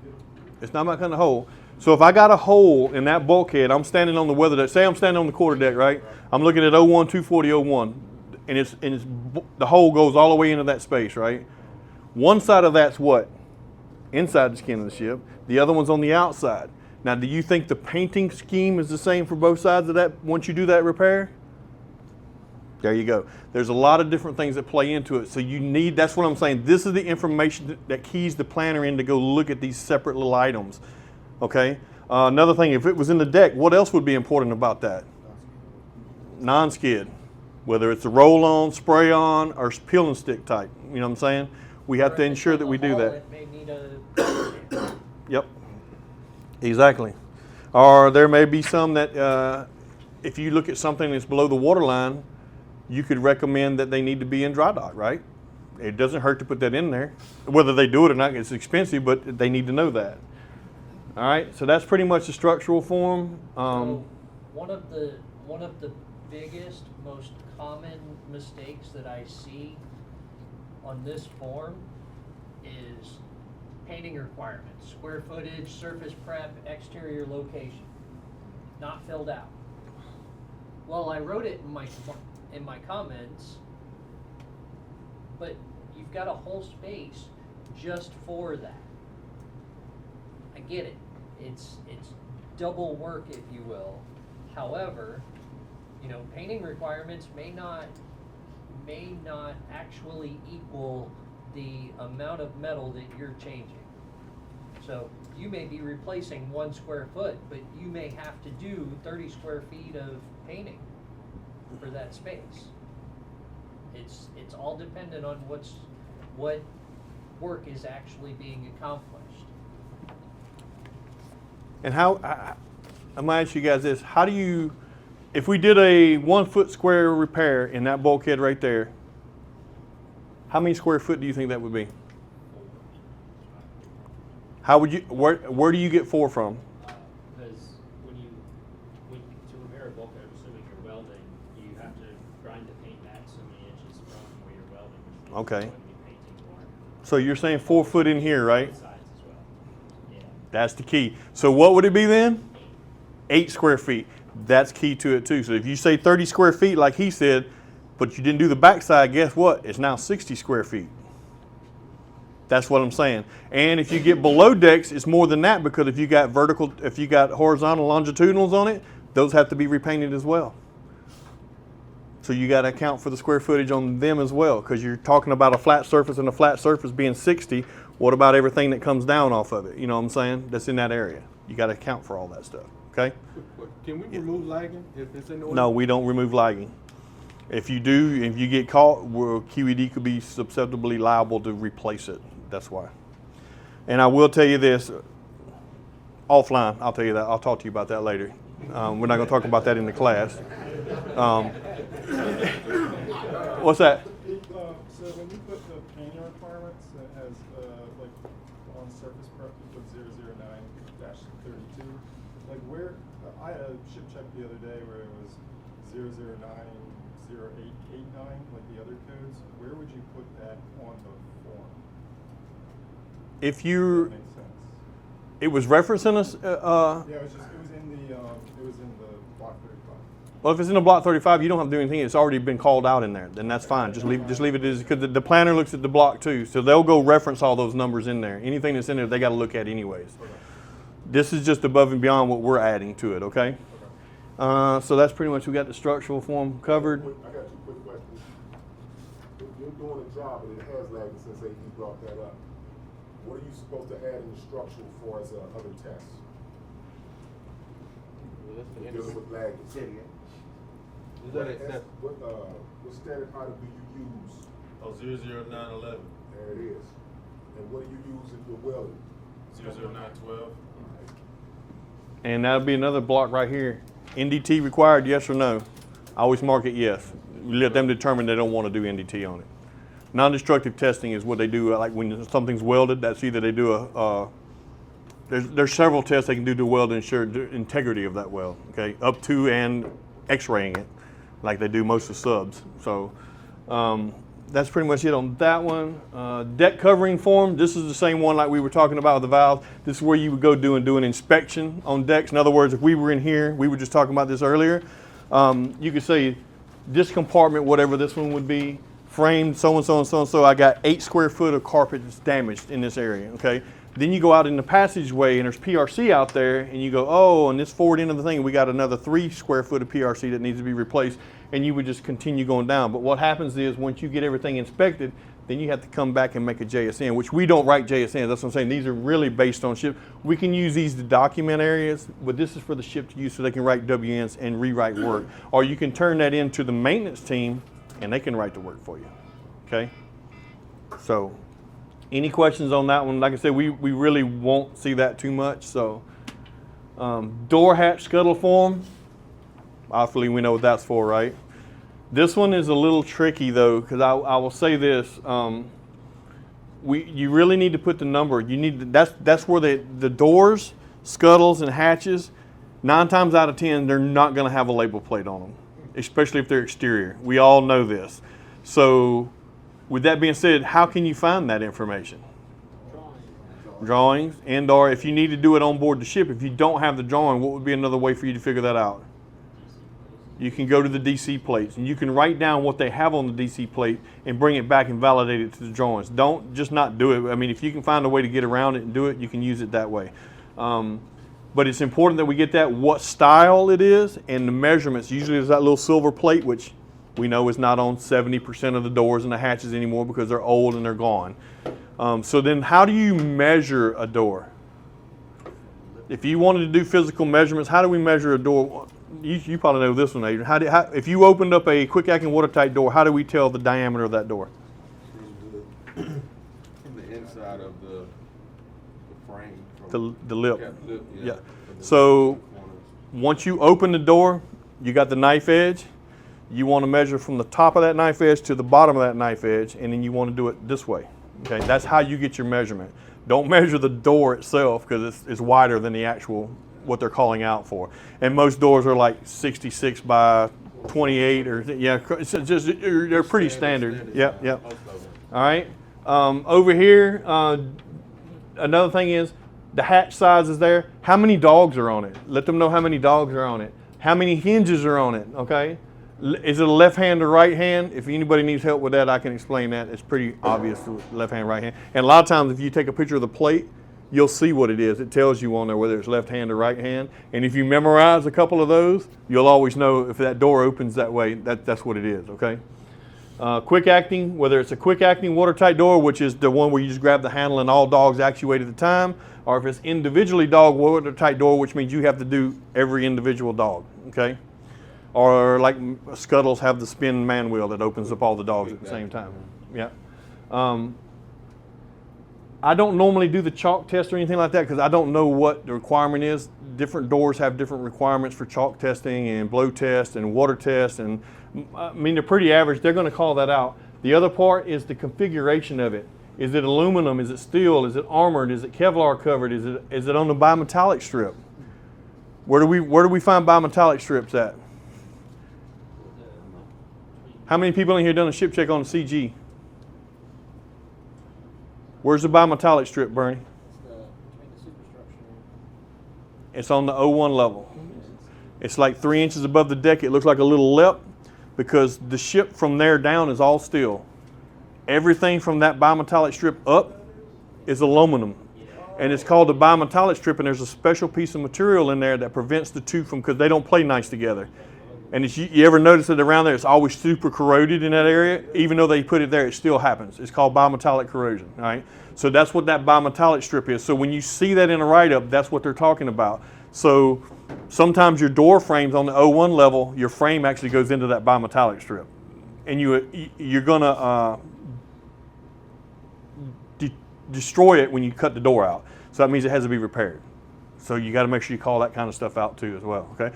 to get It's not about cutting a hole. So if I got a hole in that bulkhead, I'm standing on the weather deck. Say I'm standing on the quarter deck, right? I'm looking at 01, 240, 01, and the hole goes all the way into that space, right? One side of that's what? Inside the skin of the ship. The other one's on the outside. Now, do you think the painting scheme is the same for both sides of that once you do that repair? There you go. There's a lot of different things that play into it. So you need, that's what I'm saying. This is the information that keys the planner in to go look at these separate little items. Okay? Another thing, if it was in the deck, what else would be important about that? Non-skid. Whether it's a roll-on, spray-on, or peel and stick type. You know what I'm saying? We have to ensure that we do that. It may need a Yep. Exactly. Or there may be some that if you look at something that's below the waterline, you could recommend that they need to be in dry dock, right? It doesn't hurt to put that in there. Whether they do it or not, it's expensive, but they need to know that. All right, so that's pretty much the structural form. So one of the biggest, most common mistakes that I see on this form is painting requirements, square footage, surface prep, exterior location, not filled out. Well, I wrote it in my comments, but you've got a whole space just for that. I get it. It's double work, if you will. However, you know, painting requirements may not actually equal the amount of metal that you're changing. So you may be replacing 1 square foot, but you may have to do 30 square feet of painting for that space. It's all dependent on what work is actually being accomplished. And how, I'm gonna ask you guys this, how do you, if we did a 1 foot square repair in that bulkhead right there, how many square foot do you think that would be? How would you, where do you get 4 from? Because to repair a bulkhead, assuming you're welding, you have to grind the paint back so many inches Okay. So you're saying 4 foot in here, right? That's the key. So what would it be then? 8 square feet. That's key to it too. So if you say 30 square feet like he said, but you didn't do the backside, guess what? It's now 60 square feet. That's what I'm saying. And if you get below decks, it's more than that, because if you got vertical, if you got horizontal longitudinals on it, those have to be repainted as well. So you got to account for the square footage on them as well, because you're talking about a flat surface, and a flat surface being 60. What about everything that comes down off of it? You know what I'm saying? That's in that area. You got to account for all that stuff. Okay? Can we remove lagging if it's in the order? No, we don't remove lagging. If you do, if you get caught, well, QED could be susceptibly liable to replace it. That's why. And I will tell you this, offline, I'll tell you that. I'll talk to you about that later. We're not going to talk about that in the class. What's that? So when you put the painting requirements, it has like on surface prep you put 009-32. Like where I had a ship check the other day where it was 009-0889, like the other codes. Where would you put that on the form? If you, That makes sense. it was referencing us. Yeah, it was in the block 35. Well, if it's in a block 35, you don't have to do anything. It's already been called out in there. Then that's fine. Just leave it as, because the planner looks at the block too, so they'll go reference all those numbers in there. Anything that's in there, they got to look at anyways. Okay. This is just above and beyond what we're adding to it. Okay. So that's pretty much, we got the structural form covered. I got 2 quick questions. If you're doing a job and it has lagging since AD brought that up, what are you supposed to add in the structural for as other tests? Dealing with lagging. Say it again. What standard item do you use? Oh, 00911, There it is. And what do you use if you're welding? 00912. And that'll be another block right here. NDT required, yes or no? I always mark it yes. We let them determine they don't want to do NDT on it. Non-destructive testing is what they do, like when something's welded, that's either they do there's several tests they can do to weld to ensure the integrity of that weld, okay? Up to and x-raying it, like they do most of subs. So that's pretty much it on that one. Deck covering form, this is the same one like we were talking about with the valves. This is where you would go do an inspection on decks. In other words, if we were in here, we were just talking about this earlier, you could say this compartment, whatever this one would be, framed so-and-so and so-and-so, I got 8 square foot of carpet that's damaged in this area, okay? Then you go out in the passageway and there's PRC out there and you go, oh, and this forward end of the thing, we got another 3 square foot of PRC that needs to be replaced, and you would just continue going down. But what happens is once you get everything inspected, then you have to come back and make a JSN, which we don't write JSNs. That's what I'm saying. These are really based on ship. We can use these to document areas, but this is for the ship to use so they can write WNs and rewrite work. Or you can turn that into the maintenance team and they can write the work for you, okay? So any questions on that one? Like I said, we really won't see that too much. So door hatch scuttle form, obviously we know what that's for, right? This one is a little tricky though, because I will say this, you really need to put the number. You need to, that's where the doors, scuttles, and hatches, 9 times out of 10, they're not going to have a label plate on them, especially if they're exterior. We all know this. So with that being said, how can you find that information? Drawings, and/or if you need to do it on board the ship, if you don't have the drawing, what would be another way for you to figure that out? You can go to the DC plates and you can write down what they have on the DC plate and bring it back and validate it to the drawings. Don't just not do it. I mean, if you can find a way to get around it and do it, you can use it that way. But it's important that we get that, what style it is, and the measurements. Usually there's that little silver plate, which we know is not on 70% of the doors and the hatches anymore because they're old and they're gone. So then how do you measure a door? If you wanted to do physical measurements, how do we measure a door? You probably know this one, Adrian. If you opened up a quick acting watertight door, how do we tell the diameter of that door? From the inside of the frame. The lip. Yeah. So once you open the door, you got the knife edge. You want to measure from the top of that knife edge to the bottom of that knife edge, and then you want to do it this way. Okay, that's how you get your measurement. Don't measure the door itself because it's wider than the actual what they're calling out for. And most doors are like 66 by 28 or yeah, it's just they're pretty standard. Yep. All right. Over here, another thing is the hatch size is there. How many dogs are on it? Let them know how many dogs are on it. How many hinges are on it, okay? Is it a left hand or right hand? If anybody needs help with that, I can explain that. It's pretty obvious, left hand, right hand. And a lot of times if you take a picture of the plate, you'll see what it is. It tells you on there whether it's left hand or right hand. And if you memorize a couple of those, you'll always know if that door opens that way, that's what it is, okay? Quick acting, whether it's a quick acting watertight door, which is the one where you just grab the handle and all dogs actuate at the time, or if it's individually dog watertight door, which means you have to do every individual dog, okay? Or like Scuttles have the spin man wheel that opens up all the dogs at the same time. Yeah. I don't normally do the chalk test or anything like that because I don't know what the requirement is. Different doors have different requirements for chalk testing and blow test and water test, and I mean they're pretty average. They're going to call that out. The other part is the configuration of it. Is it aluminum? Is it steel? Is it armored? Is it Kevlar covered? Is it on the bimetallic strip? Where do we find bimetallic strips at? How many people in here done a ship check on the CG? Where's the bimetallic strip, Bernie? It's on the 01 level. It's like 3 inches above the deck. It looks like a little lip because the ship from there down is all steel. Everything from that bimetallic strip up is aluminum. And it's called the bimetallic strip, and there's a special piece of material in there that prevents the two from, because they don't play nice together. And if you ever notice that around there, it's always super corroded in that area. Even though they put it there, it still happens. It's called bimetallic corrosion, all right? So that's what that bimetallic strip is. So when you see that in a write-up, that's what they're talking about. So sometimes your door frames on the 01 level, your frame actually goes into that bimetallic strip. And you're going to destroy it when you cut the door out. So that means it has to be repaired. So you got to make sure you call that kind of stuff out too as well, okay?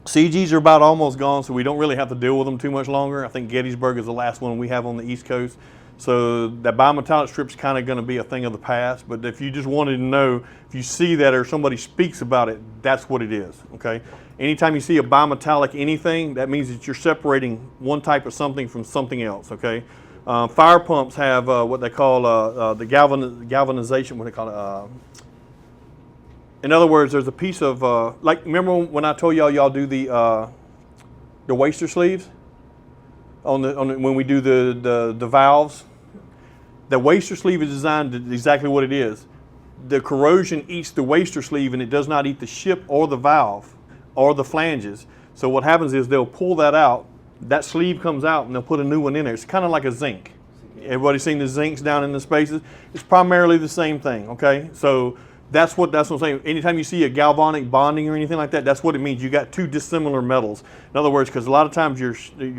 CGs are about almost gone, so we don't really have to deal with them too much longer. I think Gettysburg is the last one we have on the East Coast. So that bimetallic strip's kind of going to be a thing of the past. But if you just wanted to know, if you see that or somebody speaks about it, that's what it is, okay? Anytime you see a bimetallic anything, that means that you're separating one type of something from something else, okay? Fire pumps have what they call the galvanization, what they call it, in other words, there's a piece of, like, remember when I told y'all do the waster sleeves when we do the valves? The waster sleeve is designed to exactly what it is. The corrosion eats the waster sleeve and it does not eat the ship or the valve or the flanges. So what happens is they'll pull that out, that sleeve comes out and they'll put a new one in there. It's kind of like a zinc. Everybody seen the zincs down in the spaces? It's primarily the same thing, okay? So that's what I'm saying. Anytime you see a galvanic bonding or anything like that, that's what it means. You got two dissimilar metals. In other words, because a lot of times your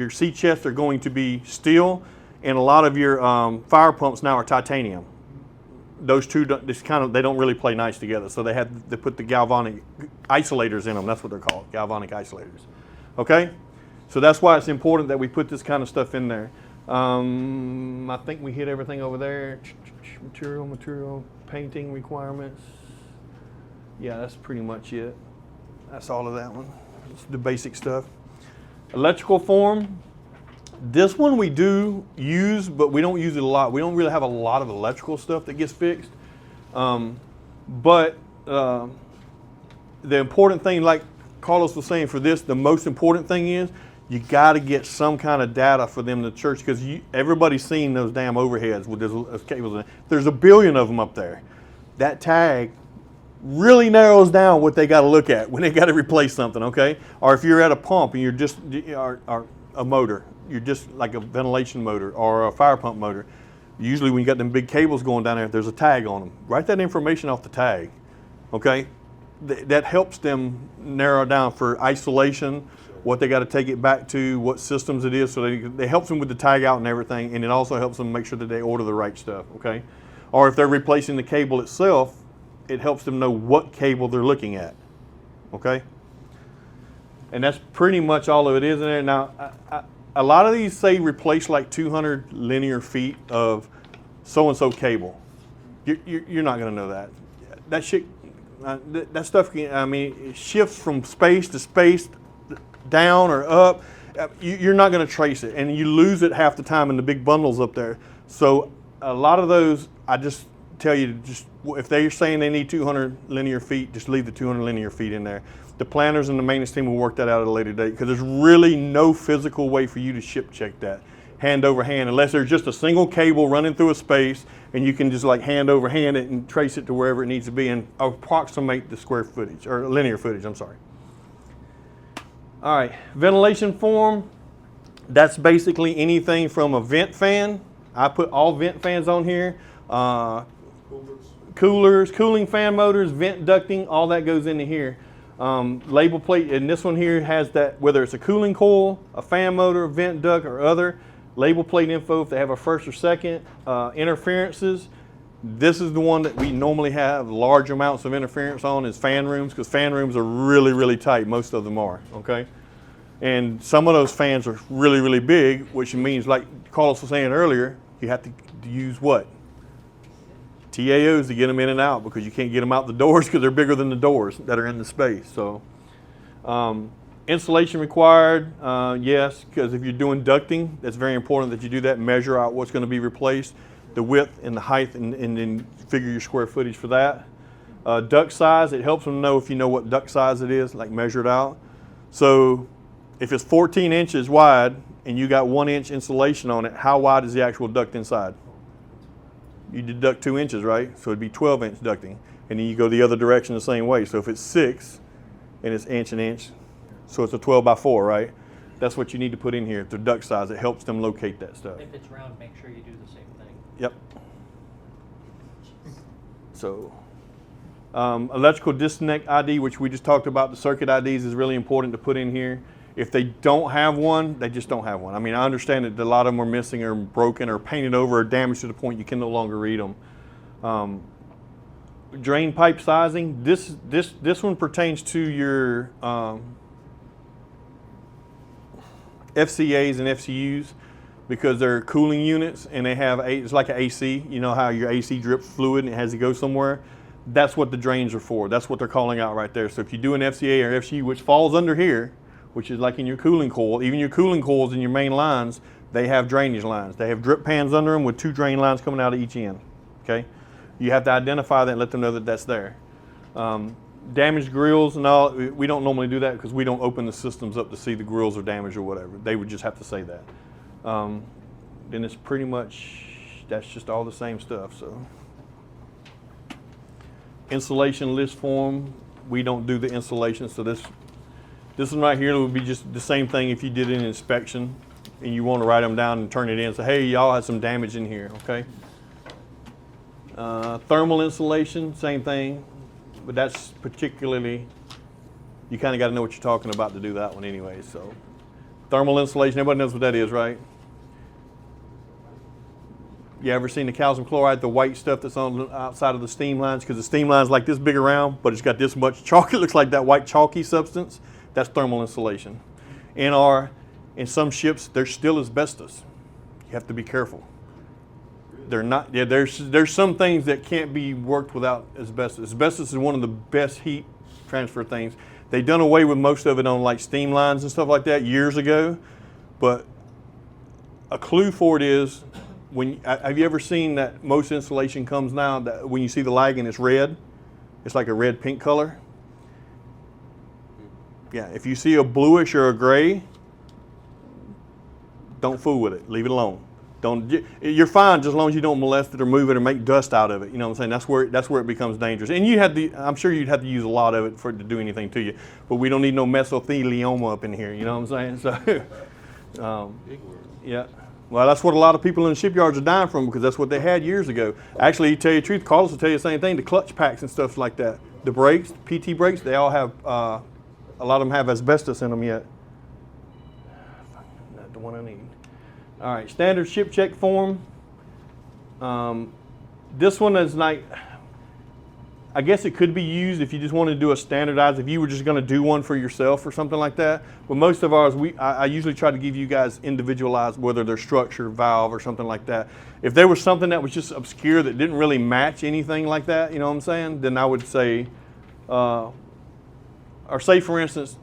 sea chests are going to be steel, and a lot of your fire pumps now are titanium. Those two, they don't really play nice together. So they put the galvanic isolators in them. That's what they're called, galvanic isolators. Okay, so that's why it's important that we put this kind of stuff in there. I think we hit everything over there. Material, painting requirements. Yeah, that's pretty much it. That's all of that one. It's the basic stuff. Electrical form. This one we do use, but we don't use it a lot. We don't really have a lot of electrical stuff that gets fixed. But the important thing, like Carlos was saying for this, the most important thing is you got to get some kind of data for them to church, because everybody's seen those damn overheads with those cables in it. There's a billion of them up there. That tag really narrows down what they got to look at when they got to replace something, okay? Or if you're at a pump and you're just, or a motor, you're just like a ventilation motor or a fire pump motor. Usually when you got them big cables going down there, there's a tag on them. Write that information off the tag, okay? That helps them narrow down for isolation, what they got to take it back to, what systems it is. So they helps them with the tag out and everything, and it also helps them make sure that they order the right stuff, okay? Or if they're replacing the cable itself, it helps them know what cable they're looking at, okay? And that's pretty much all of it is in there. Now, a lot of these say replace like 200 linear feet of so-and-so cable. You're not going to know that. That shit, that stuff, it shifts from space to space, down or up. You're not going to trace it, and you lose it half the time in the big bundles up there. So a lot of those, I just tell you to just, if they're saying they need 200 linear feet, just leave the 200 linear feet in there. The planners and the maintenance team will work that out at a later date because there's really no physical way for you to ship check that hand over hand unless there's just a single cable running through a space and you can just like hand over hand it and trace it to wherever it needs to be and approximate the square footage or linear footage, I'm sorry. All right, ventilation form, that's basically anything from a vent fan. I put all vent fans on here. Coolers, cooling fan motors, vent ducting, all that goes into here. Label plate, and this one here has that, whether it's a cooling coil, a fan motor, vent duct, or other, label plate info if they have a first or second, interferences. This is the one that we normally have large amounts of interference on is fan rooms, because fan rooms are really, really tight. Most of them are, okay? And some of those fans are really, really big, which means, like Carlos was saying earlier, you have to use what? TAOs to get them in and out because you can't get them out the doors because they're bigger than the doors that are in the space. So insulation required, yes, because if you're doing ducting, that's very important that you do that, measure out what's going to be replaced, the width and the height, and then figure your square footage for that. Duct size, it helps them know if you know what duct size it is, like measure it out. So if it's 14 inches wide and you got 1 inch insulation on it, how wide is the actual duct inside? You deduct 2 inches, right? So it'd be 12 inch ducting. And then you go the other direction the same way. So if it's 6 and it's inch and inch, so it's a 12 by 4, right? That's what you need to put in here, the duct size. It helps them locate that stuff. If it's round, make sure you do the same thing. Yep. So electrical disconnect ID, which we just talked about, the circuit IDs is really important to put in here. If they don't have one, they just don't have one. I mean, I understand that a lot of them are missing or broken or painted over or damaged to the point you can no longer read them. Drain pipe sizing, this one pertains to your FCAs and FCUs because they're cooling units and they have, it's like an AC. You know how your AC drips fluid and it has to go somewhere? That's what the drains are for. That's what they're calling out right there. So if you do an FCA or FCU, which falls under here, which is like in your cooling coil, even your cooling coils in your main lines, they have drainage lines. They have drip pans under them with 2 drain lines coming out of each end, okay? You have to identify that and let them know that that's there. Damaged grills and all, we don't normally do that because we don't open the systems up to see the grills are damaged or whatever. They would just have to say that. Then it's pretty much, that's just all the same stuff, so. Insulation list form, we don't do the insulation, so this one right here would be just the same thing if you did an inspection and you want to write them down and turn it in. So, hey, y'all had some damage in here, okay? Thermal insulation, same thing, but that's particularly, you kind of got to know what you're talking about to do that one anyway. So, thermal insulation, everybody knows what that is, right? You ever seen the calcium chloride, the white stuff that's on the outside of the steam lines? Because the steam line's like this big around, but it's got this much chalk. It looks like that white chalky substance. That's thermal insulation. In some ships, there's still asbestos. You have to be careful. They're not, yeah, there's some things that can't be worked without asbestos. Asbestos is one of the best heat transfer things. They done away with most of it on like steam lines and stuff like that years ago. But a clue for it is, have you ever seen that most insulation comes now, that when you see the lighting it's red, it's like a red pink color? Yeah, if you see a bluish or a gray, don't fool with it. Leave it alone. You're fine just as long as you don't molest it or move it or make dust out of it. You know what I'm saying? That's where it becomes dangerous. And I'm sure you'd have to use a lot of it for it to do anything to you. But we don't need no mesothelioma up in here. You know what I'm saying? So, yeah. Well, that's what a lot of people in the shipyards are dying from because that's what they had years ago. Actually, to tell you the truth, Carlos will tell you the same thing. The clutch packs and stuff like that, the brakes, PT brakes, they all have. A lot of them have asbestos in them yet. Not the one I need. All right, standard ship check form. This one is like, I guess it could be used if you just want to do a standardized, if you were just going to do one for yourself or something like that. But most of ours, I usually try to give you guys individualized, whether they're structure, valve, or something like that. If there was something that was just obscure that didn't really match anything like that, you know what I'm saying? Then I would say, or say for instance,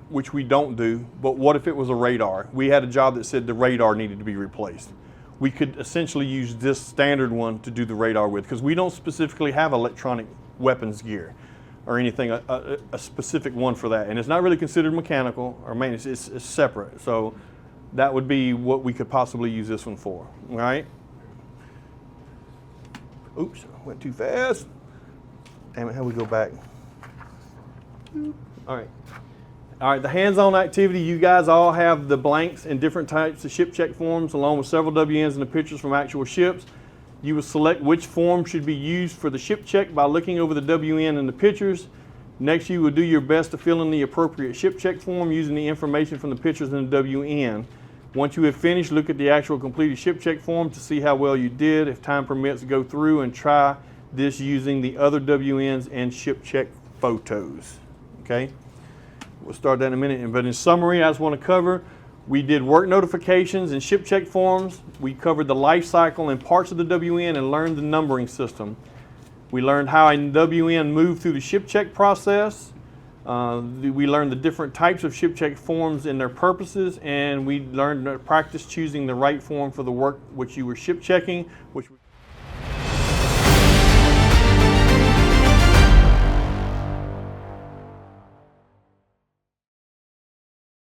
which we don't do, but what if it was a radar? We had a job that said the radar needed to be replaced. we could essentially use this standard one to do the radar with, because we don't specifically have electronic weapons gear or anything, a specific one for that. And it's not really considered mechanical or maintenance, it's separate. So that would be what we could possibly use this one for, all right? Oops, went too fast. Damn it, how we go back? All right. All right, the hands-on activity, you guys all have the blanks and different types of ship check forms along with several WNs and the pictures from actual ships. You will select which form should be used for the ship check by looking over the WN and the pictures. Next, you will do your best to fill in the appropriate ship check form using the information from the pictures and the WN. Once you have finished, look at the actual completed ship check form to see how well you did. If time permits, go through and try this using the other WNs and ship check photos, okay? We'll start that in a minute, but in summary, I just want to cover, we did work notifications and ship check forms. We covered the life cycle and parts of the WN and learned the numbering system. We learned how a WN moved through the ship check process. We learned the different types of ship check forms and their purposes, and we learned to practice choosing the right form for the work which you were ship checking, which